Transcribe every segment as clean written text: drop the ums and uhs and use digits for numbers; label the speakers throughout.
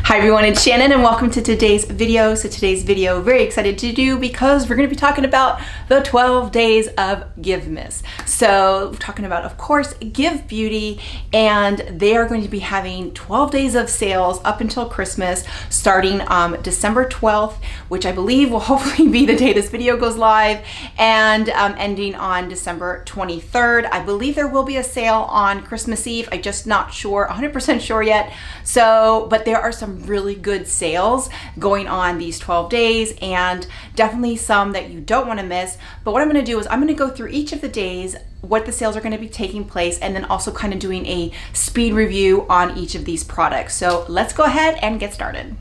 Speaker 1: Hi everyone, it's Shannon and welcome to today's video. So today's video, very excited to do because we're going to be talking about the 12 days of GXVEMas. So we're talking about, of course, GXVE Beauty, and they are going to be having 12 days of sales up until Christmas, starting December 12th, which I believe will hopefully be the day this video goes live, and ending on December 23rd. I believe there will be a sale on Christmas Eve. I'm just not sure, 100% sure yet. So, but there are some really good sales going on these 12 days, and definitely some that you don't want to miss. But what I'm going to do is I'm going to go through each of the days, what the sales are going to be taking place, and then also kind of doing a speed review on each of these products. So let's go ahead and get started.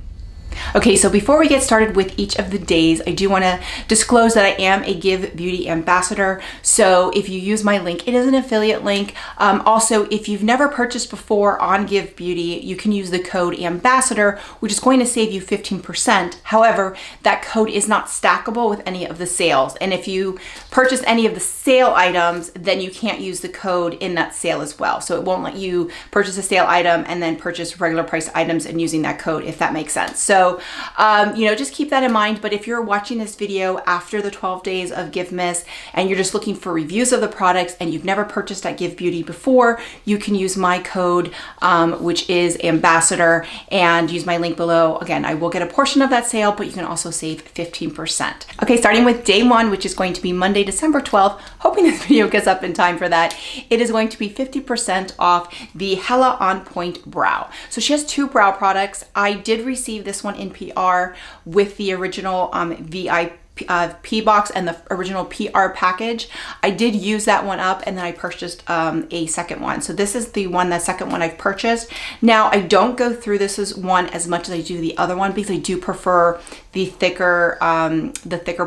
Speaker 1: Okay, so before we get started with each of the days, I do want to disclose that I am a GXVE Beauty ambassador. So if you use my link, it is an affiliate link. Also, if you've never purchased before on GXVE Beauty, you can use the code ambassador, which is going to save you 15%. However, that code is not stackable with any of the sales. And if you purchase any of the sale items, then you can't use the code in that sale as well. So it won't let you purchase a sale item and then purchase regular price items and using that code, if that makes sense. So just keep that in mind. But if you're watching this video after the 12 days of GXVEMas and you're just looking for reviews of the products and you've never purchased at GXVE Beauty before, you can use my code, which is ambassador, and use my link below. Again, I will get a portion of that sale, but you can also save 15%. Okay, starting with day one, which is going to be Monday, December 12th, hoping this video gets up in time for that, it is going to be 50% off the Hella On Point Brow. So she has two brow products. I did receive this one in PR with the original VIP box and the original PR package. I did use that one up, and then I purchased a second one. So this is the second one I've purchased. Now I don't go through this as one as much as I do the other one because I do prefer the thicker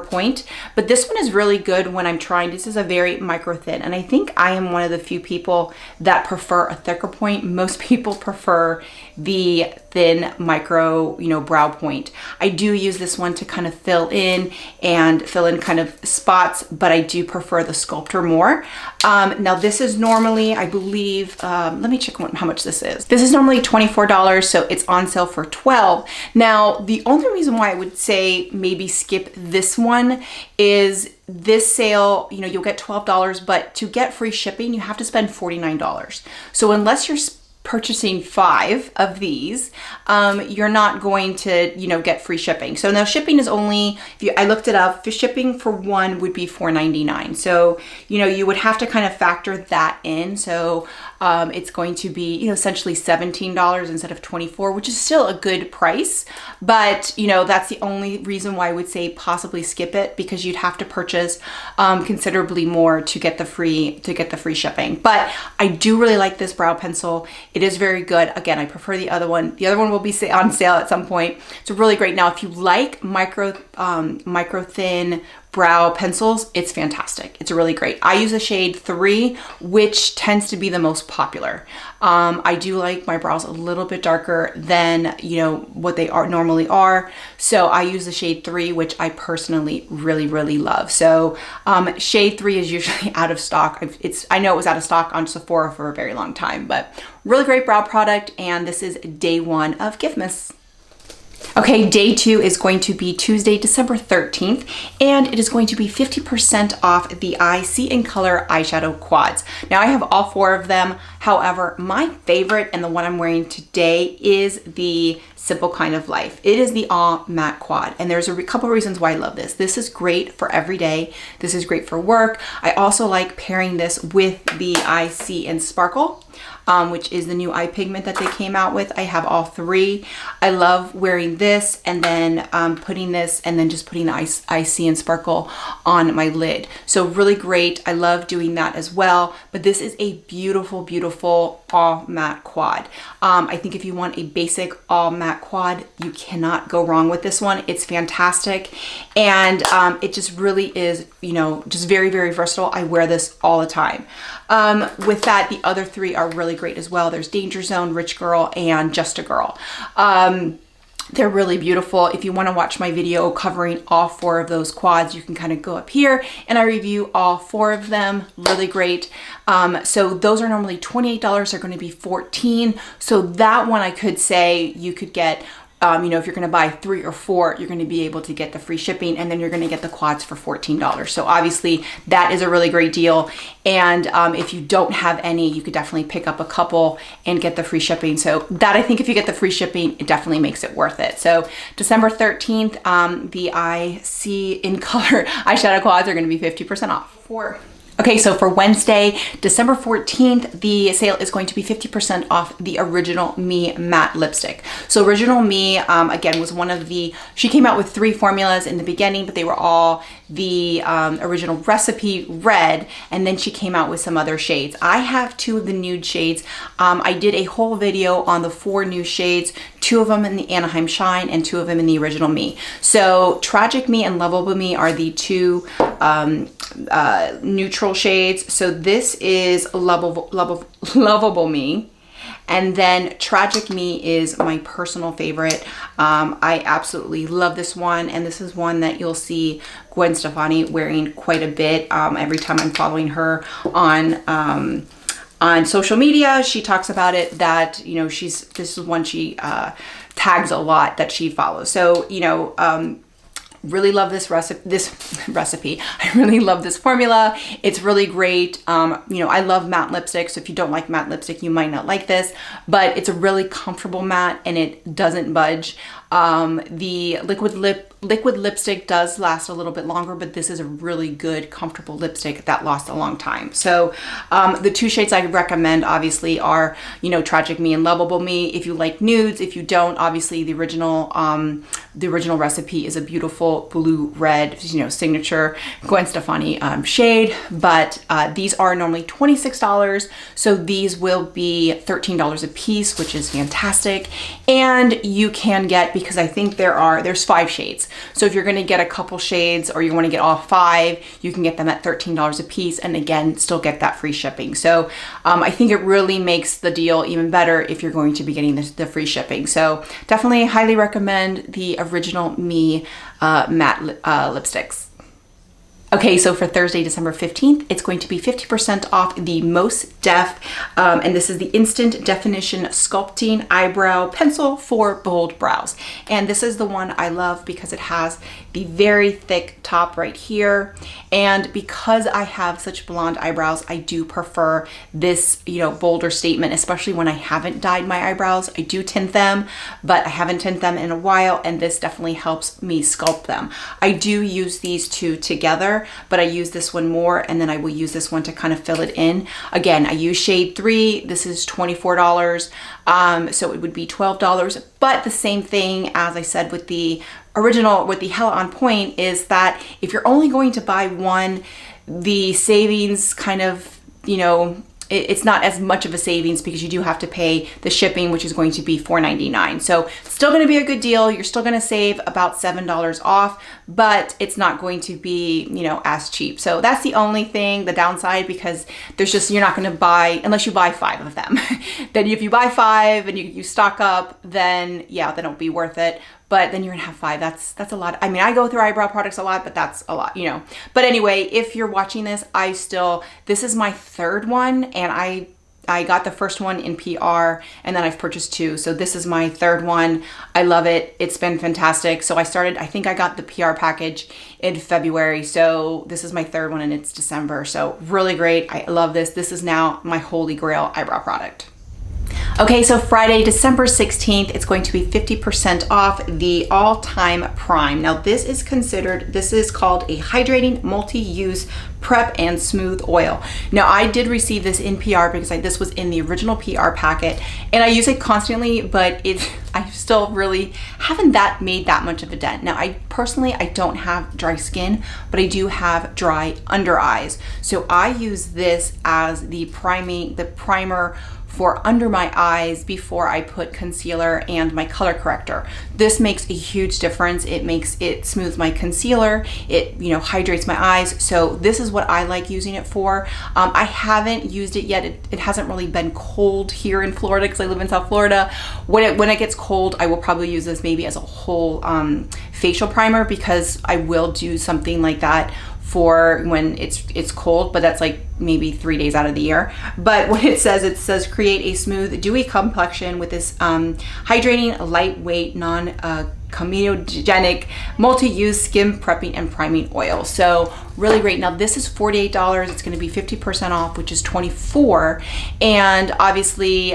Speaker 1: point. But this one is really good when I'm trying. This is a very micro thin, and I think I am one of the few people that prefer a thicker point. Most people prefer the thin micro, brow point. I do use this one to kind of fill in kind of spots, but I do prefer the sculptor more. Now this is normally, I believe, let me check how much this is. This is normally $24, so it's on sale for $12. Now, the only reason why I would say maybe skip this one is this sale, you'll get $12, but to get free shipping, you have to spend $49. So unless you're purchasing 5 of these, you're not going to, get free shipping. So now shipping is only, I looked it up, shipping for one would be $4.99. So, you would have to kind of factor that in. So it's going to be, essentially $17 instead of $24, which is still a good price. But, that's the only reason why I would say possibly skip it, because you'd have to purchase considerably more to get the free shipping. But I do really like this brow pencil. It is very good. Again, I prefer the other one. The other one will be on sale at some point. It's really great. Now, if you like micro thin brow pencils, it's fantastic. It's really great. I use a shade 3, which tends to be the most popular. I do like my brows a little bit darker than, what they normally are. So I use the shade 3, which I personally really, really love. So shade 3 is usually out of stock. I know it was out of stock on Sephora for a very long time, but really great brow product. And this is day one of GXVEMas. Okay, day 2 is going to be Tuesday, December 13th, and it is going to be 50% off the Eye See in Color eyeshadow quads. Now I have all 4 of them. However, my favorite and the one I'm wearing today is the Simple Kind of Life. It is the all matte quad, and there's a couple reasons why I love this. This is great for every day. This is great for work. I also like pairing this with the Eye See in Sparkle, which is the new eye pigment that they came out with. I have all 3. I love wearing this and then putting this and then just putting the Eye See in Sparkle on my lid. So really great. I love doing that as well. But this is a beautiful, beautiful all matte quad. I think if you want a basic all matte quad, you cannot go wrong with this one. It's fantastic. And it just really is, just very, very versatile. I wear this all the time. With that, the other 3 are really great as well. There's Danger Zone, Rich Girl, and Just a Girl. They're really beautiful. If you want to watch my video covering all 4 of those quads, you can kind of go up here and I review all 4 of them. Really great. So those are normally $28. They're going to be $14. So that one I could say you could get you know, if you're going to buy 3 or 4, you're going to be able to get the free shipping, and then you're going to get the quads for $14. So obviously that is a really great deal. And if you don't have any, you could definitely pick up a couple and get the free shipping. So that, I think if you get the free shipping, it definitely makes it worth it. So December 13th, the IC in color eyeshadow quads are going to be 50% off. Okay, so for Wednesday, December 14th, the sale is going to be 50% off the Original Me matte lipstick. So Original Me, again, was one of the, she came out with 3 formulas in the beginning, but they were all the original recipe red, and then she came out with some other shades. I have 2 of the nude shades. I did a whole video on the 4 new shades, 2 of them in the Anaheim Shine and 2 of them in the Original Me. So Tragic Me and Lovable Me are the 2 neutral shades. So this is Lovable Me, and then Tragic Me is my personal favorite. I absolutely love this one, and this is one that you'll see Gwen Stefani wearing quite a bit. Every time I'm following her on social media, she talks about it, that, you know, this is one she tags a lot that she follows. So, you know, really love this recipe. I really love this formula. It's really great. You know, I love matte lipstick, so if you don't like matte lipstick, you might not like this, but it's a really comfortable matte and it doesn't budge. The liquid lipstick does last a little bit longer, but this is a really good, comfortable lipstick that lasts a long time. So the 2 shades I recommend obviously are, you know, Tragic Me and Lovable Me. If you like nudes, if you don't, obviously the original recipe is a beautiful blue red, you know, signature Gwen Stefani shade, but these are normally $26, so these will be $13 a piece, which is fantastic. And you can get, because I think there's 5 shades. So if you're going to get a couple shades, or you want to get all 5, you can get them at $13 a piece, and again, still get that free shipping. So I think it really makes the deal even better if you're going to be getting the free shipping. So definitely highly recommend the Original Me matte lipsticks. Okay, so for Thursday, December 15th, it's going to be 50% off the Most Def, and this is the Instant Definition Sculpting Eyebrow Pencil for Bold Brows. And this is the one I love because it has the very thick top right here. And because I have such blonde eyebrows, I do prefer this, you know, bolder statement, especially when I haven't dyed my eyebrows. I do tint them, but I haven't tinted them in a while, and this definitely helps me sculpt them. I do use these 2 together, but I use this one more, and then I will use this one to kind of fill it in. Again, I use shade 3. This is $24, so it would be $12. But the same thing as I said with the original, with the Hella On Point, is that if you're only going to buy one, the savings kind of, you know, it's not as much of a savings because you do have to pay the shipping, which is going to be $4.99. So it's still going to be a good deal. You're still going to save about $7 off, but it's not going to be, you know, as cheap. So that's the only thing, the downside, because there's just, you're not going to buy, unless you buy 5 of them. Then if you buy 5 and you stock up, then yeah, then it'll be worth it. But then you're gonna have 5. That's a lot. I mean, I go through eyebrow products a lot, but that's a lot, you know. But anyway, if you're watching this, this is my 3rd one, and I got the first one in PR, and then I've purchased 2. So this is my 3rd one. I love it. It's been fantastic. So I think I got the PR package in February. So this is my 3rd one, and it's December. So really great. I love this. This is now my holy grail eyebrow product. Okay, so Friday, December 16th, it's going to be 50% off the All Time Prime. Now this is called a hydrating multi-use prep and smooth oil. Now I did receive this in PR because this was in the original PR packet, and I use it constantly, but I still really haven't made that much of a dent. Now I don't have dry skin, but I do have dry under eyes. So I use this as the primer for under my eyes before I put concealer and my color corrector. This makes a huge difference. It smooths my concealer. It, you know, hydrates my eyes. So this is what I like using it for. I haven't used it yet. It hasn't really been cold here in Florida because I live in South Florida. When it gets cold, I will probably use this maybe as a whole facial primer, because I will do something like that for when it's cold, but that's like maybe 3 days out of the year. But what it says create a smooth, dewy complexion with this hydrating, lightweight, comedogenic, multi-use skin prepping and priming oil. So really great. Now this is $48. It's going to be 50% off, which is $24. And obviously,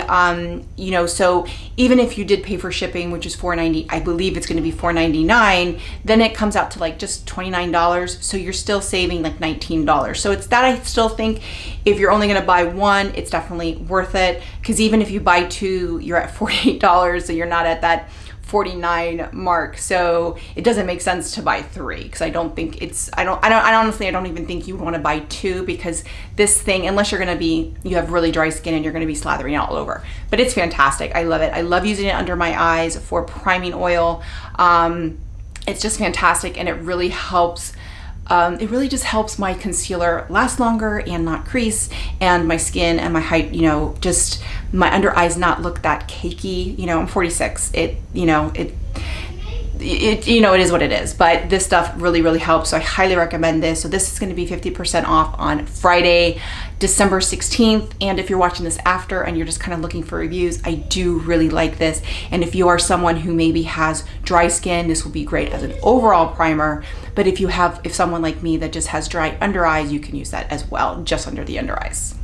Speaker 1: you know, so even if you did pay for shipping, which is $4.90, I believe it's going to be $4.99, then it comes out to like just $29. So you're still saving like $19. So it's that I still think if you're only going to buy one, it's definitely worth it. Because even if you buy two, you're at $48, so you're not at that 49 mark. So it doesn't make sense to buy three, because I don't think it's, I honestly don't even think you would want to buy two, because this thing, unless you're going to be, you have really dry skin and you're going to be slathering all over. But it's fantastic. I love it. I love using it under my eyes for priming oil. It's just fantastic, and it really helps. It really just helps my concealer last longer and not crease, and my skin and my height, you know, just my under eyes not look that cakey. You know, I'm 46. It you know, it is what it is, but this stuff really helps. So I highly recommend this. So this is going to be 50% off on Friday, December 16th. And if you're watching this after and you're just kind of looking for reviews, I do really like this. And if you are someone who maybe has dry skin, this will be great as an overall primer. But if someone like me that just has dry under eyes, you can use that as well, just under the under eyes.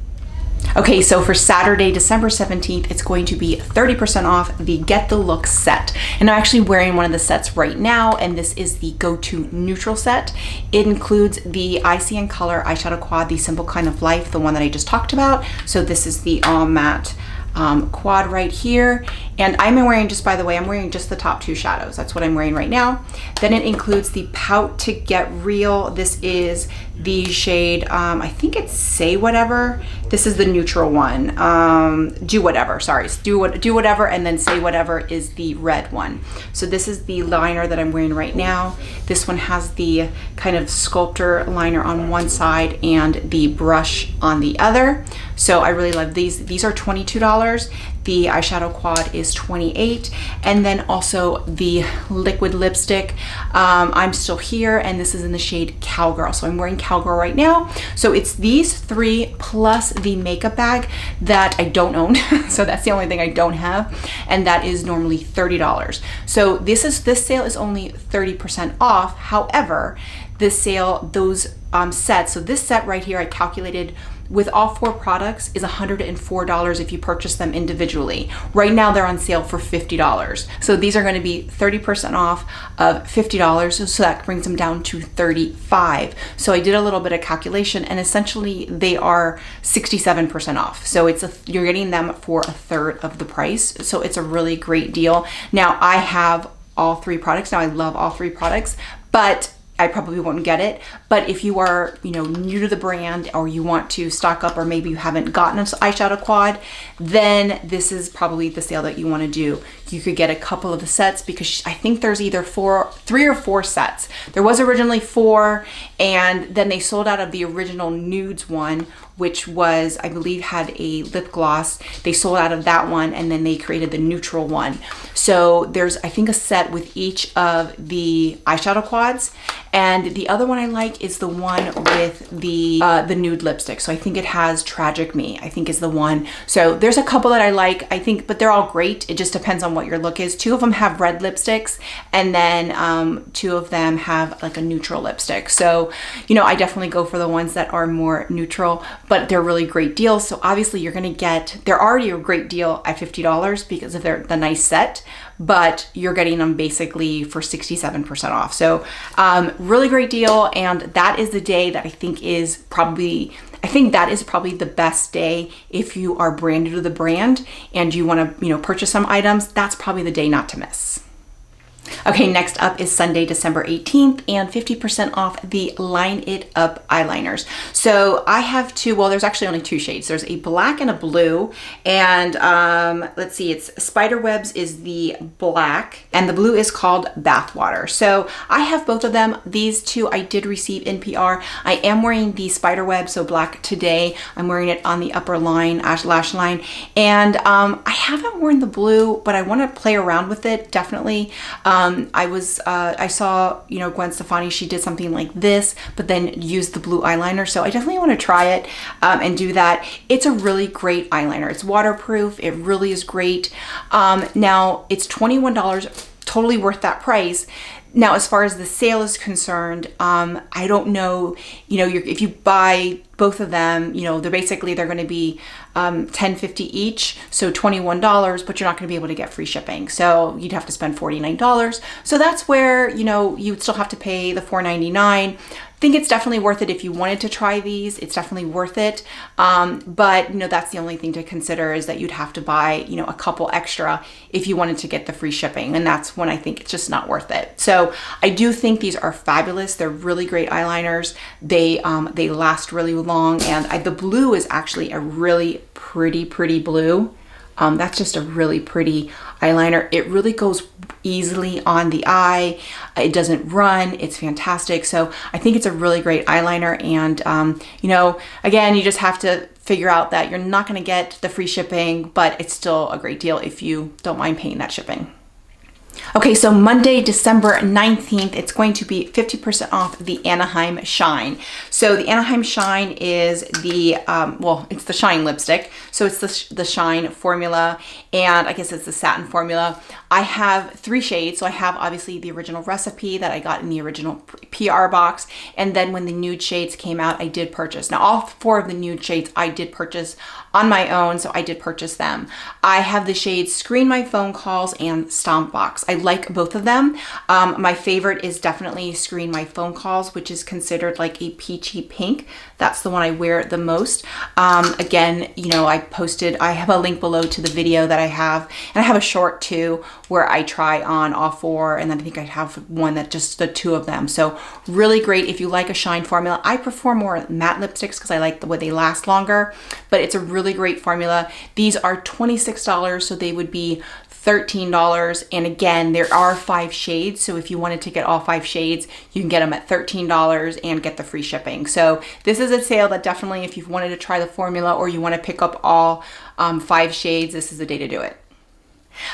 Speaker 1: Okay, so for Saturday, December 17th, it's going to be 30% off the Get the Look set. And I'm actually wearing one of the sets right now, and this is the Go-To Neutral set. It includes the Icy and Color Eyeshadow Quad, the Simple Kind of Life, the one that I just talked about. So this is the all matte quad right here. And I'm wearing, just by the way, I'm wearing just the top two shadows. That's what I'm wearing right now. Then it includes the Pout to Get Real. This is the shade, I think it's Say Whatever. This is the neutral one. Do Whatever, sorry. Do Whatever, and then Say Whatever is the red one. So this is the liner that I'm wearing right now. This one has the kind of sculptor liner on one side and the brush on the other. So I really love these. These are $22. The eyeshadow quad is $28, and then also the liquid lipstick. I'm Still Here, and this is in the shade Cowgirl. So I'm wearing Cowgirl right now. So it's these three plus the makeup bag that I don't own. So that's the only thing I don't have, and that is normally $30. So this sale is only 30% off. However, this sale, those sets, so this set right here I calculated with all four products is $104 if you purchase them individually. Right now they're on sale for $50. So these are going to be 30% off of $50, so that brings them down to $35. So I did a little bit of calculation, and essentially they are 67% off. So you're getting them for a third of the price. So it's a really great deal. Now I have all three products. Now I love all three products, but I probably won't get it. But if you are, you know, new to the brand, or you want to stock up, or maybe you haven't gotten an eyeshadow quad, then this is probably the sale that you want to do. You could get a couple of the sets, because I think there's either 3 or 4 sets. There was originally 4, and then they sold out of the original nudes one, which was, I believe, had a lip gloss. They sold out of that one, and then they created the neutral one. So there's, I think, a set with each of the eyeshadow quads, and the other one I like is the one with the nude lipstick. So I think it has Tragic Me, I think is the one. So there's a couple that I like, I think, but they're all great. It just depends on what your look is. 2 of them have red lipsticks, and then 2 of them have like a neutral lipstick. So, you know, I definitely go for the ones that are more neutral, but they're really great deals. So obviously you're gonna get, they're already a great deal at $50 because of the nice set, but you're getting them basically for 67% off. So really great deal. And that is the day that I think that is probably the best day if you are brand new to the brand and you want to, you know, purchase some items. That's probably the day not to miss. Okay, next up is Sunday, December 18th, and 50% off the Line It Up eyeliners. So I have 2, well, there's actually only 2 shades. There's a black and a blue, and let's see, it's Spiderwebs is the black, and the blue is called Bathwater. So I have both of them. These 2 I did receive in PR. I am wearing the Spiderweb, so black today. I'm wearing it on the upper line, lash line, and I haven't worn the blue, but I want to play around with it, definitely. I saw, you know, Gwen Stefani, she did something like this, but then used the blue eyeliner. So I definitely want to try it and do that. It's a really great eyeliner. It's waterproof. It really is great. Now it's $21, totally worth that price. Now, as far as the sale is concerned, I don't know, you know, if you buy both of them, you know, they're going to be $10.50 each, so $21, but you're not going to be able to get free shipping. So you'd have to spend $49. So that's where, you know, you would still have to pay the $4.99. I think it's definitely worth it if you wanted to try these. It's definitely worth it. But, you know, that's the only thing to consider is that you'd have to buy, you know, a couple extra if you wanted to get the free shipping. And that's when I think it's just not worth it. So I do think these are fabulous. They're really great eyeliners. They last really long. And the blue is actually a really pretty blue. That's just a really pretty eyeliner. It really goes easily on the eye. It doesn't run. It's fantastic. So I think it's a really great eyeliner. And, you know, again, you just have to figure out that you're not going to get the free shipping, but it's still a great deal if you don't mind paying that shipping. Okay, so Monday, December 19th, it's going to be 50% off the Anaheim Shine. So the Anaheim Shine is the, well, it's the Shine lipstick. So it's the Shine formula, and I guess it's the satin formula. I have 3 shades. So I have obviously the original recipe that I got in the original PR box. And then when the nude shades came out, I did purchase. Now all 4 of the nude shades I did purchase on my own, so I did purchase them. I have the shades Screen My Phone Calls and Stomp Box. I like both of them. My favorite is definitely Screen My Phone Calls, which is considered like a peachy pink. That's the one I wear the most. Again, you know, I have a link below to the video that I have, and I have a short too where I try on all 4, and then I think I have one that just the 2 of them. So really great if you like a Shine formula. I prefer more matte lipsticks because I like the way they last longer, but it's a really great formula. These are $26, so they would be $13. And again, there are 5 shades. So if you wanted to get all 5 shades, you can get them at $13 and get the free shipping. So this is a sale that definitely, if you wanted to try the formula or you want to pick up all 5 shades, this is the day to do it.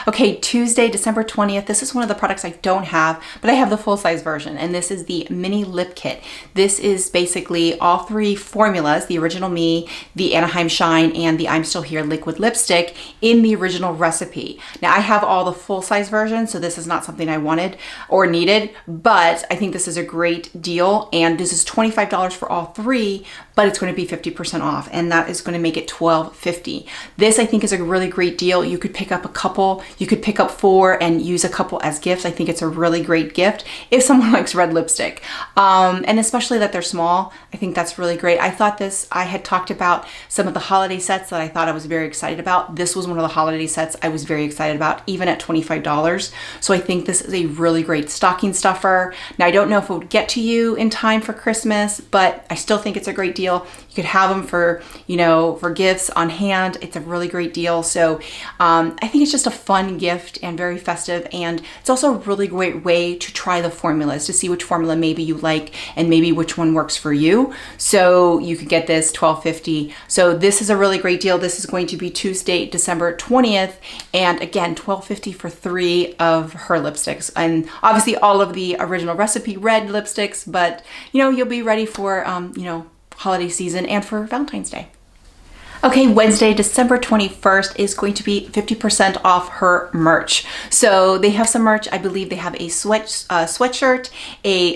Speaker 1: Okay, Tuesday, December 20th. This is one of the products I don't have, but I have the full-size version, and this is the mini lip kit. This is basically all 3 formulas, the original Me, the Anaheim Shine, and the I'm Still Here liquid lipstick in the original recipe. Now, I have all the full-size versions, so this is not something I wanted or needed, but I think this is a great deal, and this is $25 for all 3, but it's going to be 50% off, and that is going to make it $12.50. This, I think, is a really great deal. You could pick up a couple. You could pick up 4 and use a couple as gifts. I think it's a really great gift if someone likes red lipstick. And especially that they're small. I think that's really great. I had talked about some of the holiday sets that I thought I was very excited about. This was one of the holiday sets I was very excited about, even at $25. So I think this is a really great stocking stuffer. Now, I don't know if it would get to you in time for Christmas, but I still think it's a great deal. You could have them for, you know, for gifts on hand. It's a really great deal. So I think it's just a fun gift and very festive, and it's also a really great way to try the formulas to see which formula maybe you like and maybe which one works for you. So you could get this $12.50. So this is a really great deal. This is going to be Tuesday, December 20th, and again, $12.50 for 3 of her lipsticks, and obviously all of the original recipe red lipsticks, but you know, you'll be ready for you know, holiday season and for Valentine's Day. Okay, Wednesday, December 21st is going to be 50% off her merch. So they have some merch. I believe they have a sweatshirt,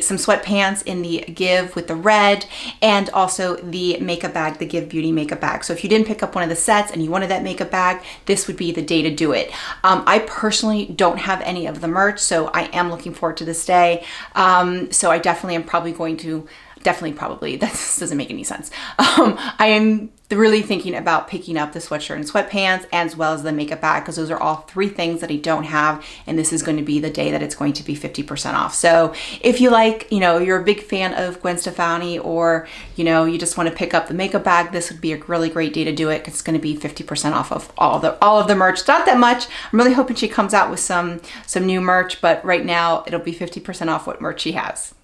Speaker 1: some sweatpants in the Give with the red, and also the makeup bag, the Give Beauty makeup bag. So if you didn't pick up one of the sets and you wanted that makeup bag, this would be the day to do it. I personally don't have any of the merch, so I am looking forward to this day. So I definitely am probably going to probably, that doesn't make any sense. I am really thinking about picking up the sweatshirt and sweatpants as well as the makeup bag, because those are all 3 things that I don't have, and this is going to be the day that it's going to be 50% off. So if you like, you know, you're a big fan of Gwen Stefani, or you know, you just want to pick up the makeup bag, this would be a really great day to do it, because it's going to be 50% off of all of the merch. It's not that much. I'm really hoping she comes out with some new merch, but right now it'll be 50% off what merch she has.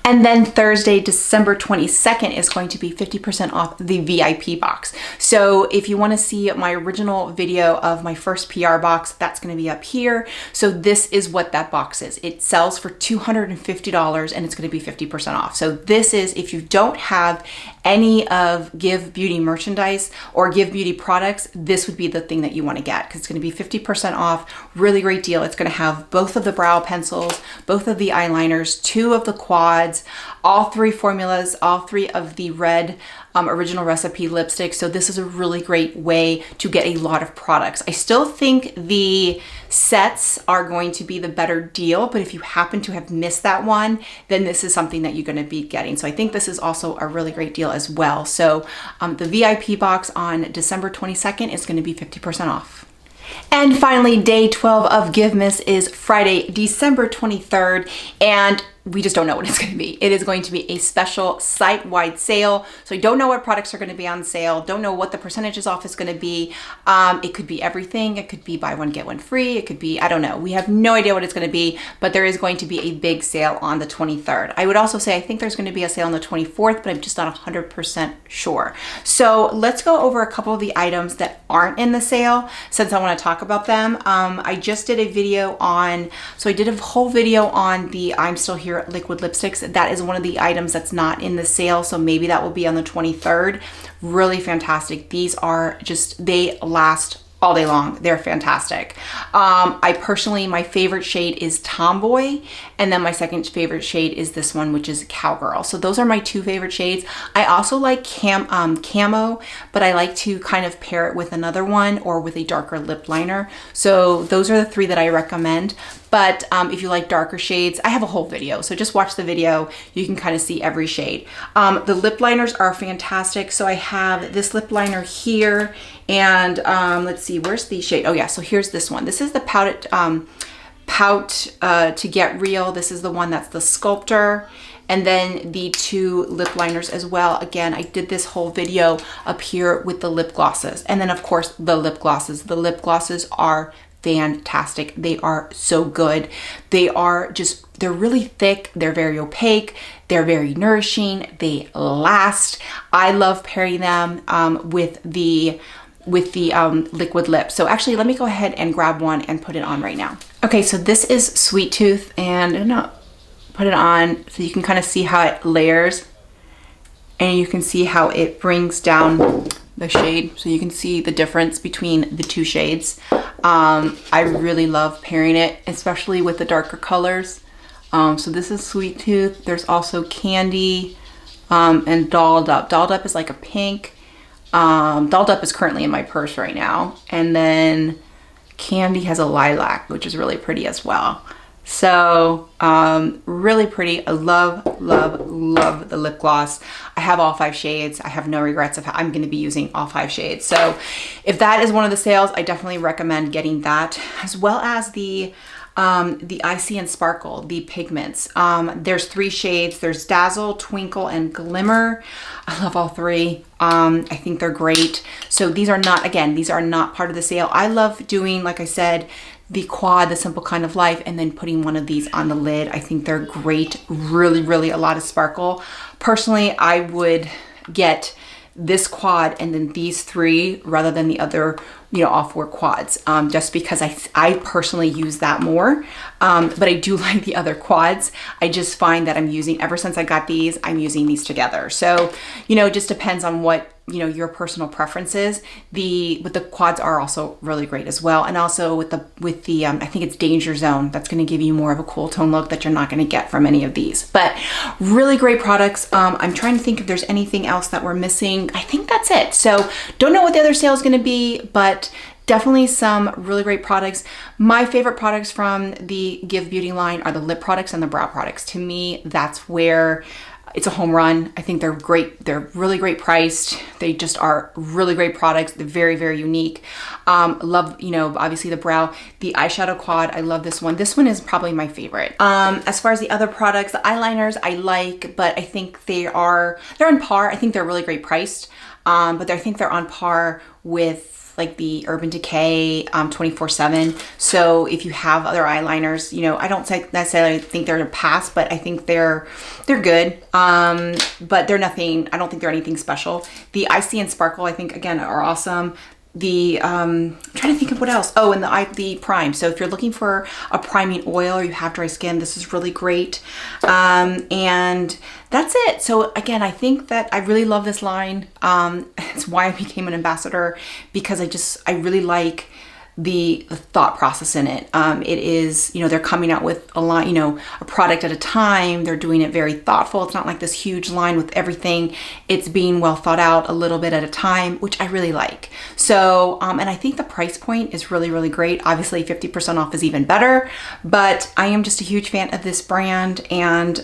Speaker 1: And then Thursday, December 22nd is going to be 50% off the VIP box. So if you want to see my original video of my first PR box, that's going to be up here. So this is what that box is. It sells for $250 and it's going to be 50% off. So this is, if you don't have any of Give Beauty merchandise or Give Beauty products, this would be the thing that you want to get because it's going to be 50% off. Really great deal. It's going to have both of the brow pencils, both of the eyeliners, 2 of the quads, all 3 formulas, all 3 of the red original recipe lipstick. So this is a really great way to get a lot of products. I still think the sets are going to be the better deal, but if you happen to have missed that one, then this is something that you're going to be getting. So I think this is also a really great deal as well. So the VIP box on December 22nd is going to be 50% off. And finally, day 12 of GXVEMas is Friday, December 23rd, and we just don't know what it's going to be. It is going to be a special site-wide sale. So I don't know what products are going to be on sale. Don't know what the percentages off is going to be. It could be everything. It could be buy one, get one free. It could be, I don't know. We have no idea what it's going to be, but there is going to be a big sale on the 23rd. I would also say, I think there's going to be a sale on the 24th, but I'm just not 100% sure. So let's go over a couple of the items that aren't in the sale since I want to talk about them. I just did a video on, so I did a whole video on the I'm Still Here liquid lipsticks. That is one of the items that's not in the sale, so maybe that will be on the 23rd. Really fantastic. These are just, they last all day long. They're fantastic. I personally, my favorite shade is Tomboy, and then my second favorite shade is this one, which is Cowgirl. So those are my 2 favorite shades. I also like Camo, but I like to kind of pair it with another one or with a darker lip liner. So those are the 3 that I recommend. But if you like darker shades, I have a whole video, so just watch the video. You can kind of see every shade. The lip liners are fantastic. So I have this lip liner here, and let's see, where's the shade? Oh yeah, so here's this one. This is the Pout to Get Real. This is the one that's the Sculptor. And then the 2 lip liners as well. Again, I did this whole video up here with the lip glosses. And then of course the lip glosses. The lip glosses are fantastic. They are so good. They are just, they're really thick. They're very opaque. They're very nourishing. They last. I love pairing them with the liquid lip. So actually, let me go ahead and grab one and put it on right now. Okay, so this is Sweet Tooth, and I'm gonna put it on so you can kind of see how it layers, and you can see how it brings down the shade, so you can see the difference between the 2 shades. I really love pairing it, especially with the darker colors. So this is Sweet Tooth. There's also Candy and Dolled Up. Dolled Up is like a pink. Dolled Up is currently in my purse right now. And then Candy has a lilac, which is really pretty as well. So really pretty. I love, love, love the lip gloss. I have all 5 shades. I have no regrets of how I'm going to be using all 5 shades. So if that is one of the sales, I definitely recommend getting that, as well as the Icy and Sparkle, the pigments. There's 3 shades. There's Dazzle, Twinkle, and Glimmer. I love all 3. I think they're great. So these are not, again, these are not part of the sale. I love doing, like I said, the quad, the Simple Kind of Life, and then putting one of these on the lid. I think they're great. Really, really a lot of sparkle. Personally, I would get this quad and then these 3 rather than the other, you know, all 4 quads, just because I personally use that more. But I do like the other quads. I just find that I'm using, ever since I got these, I'm using these together. So, you know, it just depends on what, you know, your personal preferences. But the quads are also really great as well. And also with the I think it's Danger Zone, that's going to give you more of a cool tone look that you're not going to get from any of these. But really great products. I'm trying to think if there's anything else that we're missing. I think that's it. So don't know what the other sale is going to be, but definitely some really great products. My favorite products from the Give Beauty line are the lip products and the brow products. To me, that's where it's a home run. I think they're great. They're really great priced. They just are really great products. They're very, very unique. Love, you know, obviously the brow, the eyeshadow quad. I love this one. This one is probably my favorite. As far as the other products, the eyeliners I like, but I think they're on par. I think they're really great priced. But I think they're on par with like the Urban Decay 24/7. So if you have other eyeliners, you know, I don't necessarily think they're a pass, but I think they're good. But they're nothing, I don't think they're anything special. The Icy and Sparkle, I think, again, are awesome. The I'm trying to think of what else. Oh, and the Prime. So if you're looking for a priming oil or you have dry skin, this is really great. And that's it. So again, I think that I really love this line. It's why I became an ambassador, because I really like the thought process in it. It is, you know, they're coming out with a line, you know, a product at a time. They're doing it very thoughtful. It's not like this huge line with everything. It's being well thought out a little bit at a time, which I really like. So, and I think the price point is really, really great. Obviously 50% off is even better, but I am just a huge fan of this brand, and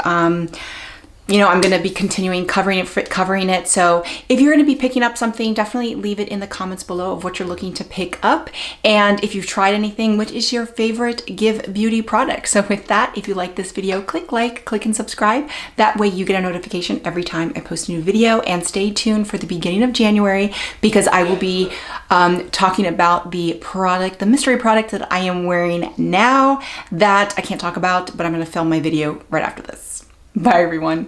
Speaker 1: you know, I'm going to be continuing covering it. So if you're going to be picking up something, definitely leave it in the comments below of what you're looking to pick up. And if you've tried anything, what is your favorite Give Beauty product? So with that, if you like this video, click like, click and subscribe. That way you get a notification every time I post a new video, and stay tuned for the beginning of January, because I will be talking about the mystery product that I am wearing now that I can't talk about, but I'm going to film my video right after this. Bye everyone.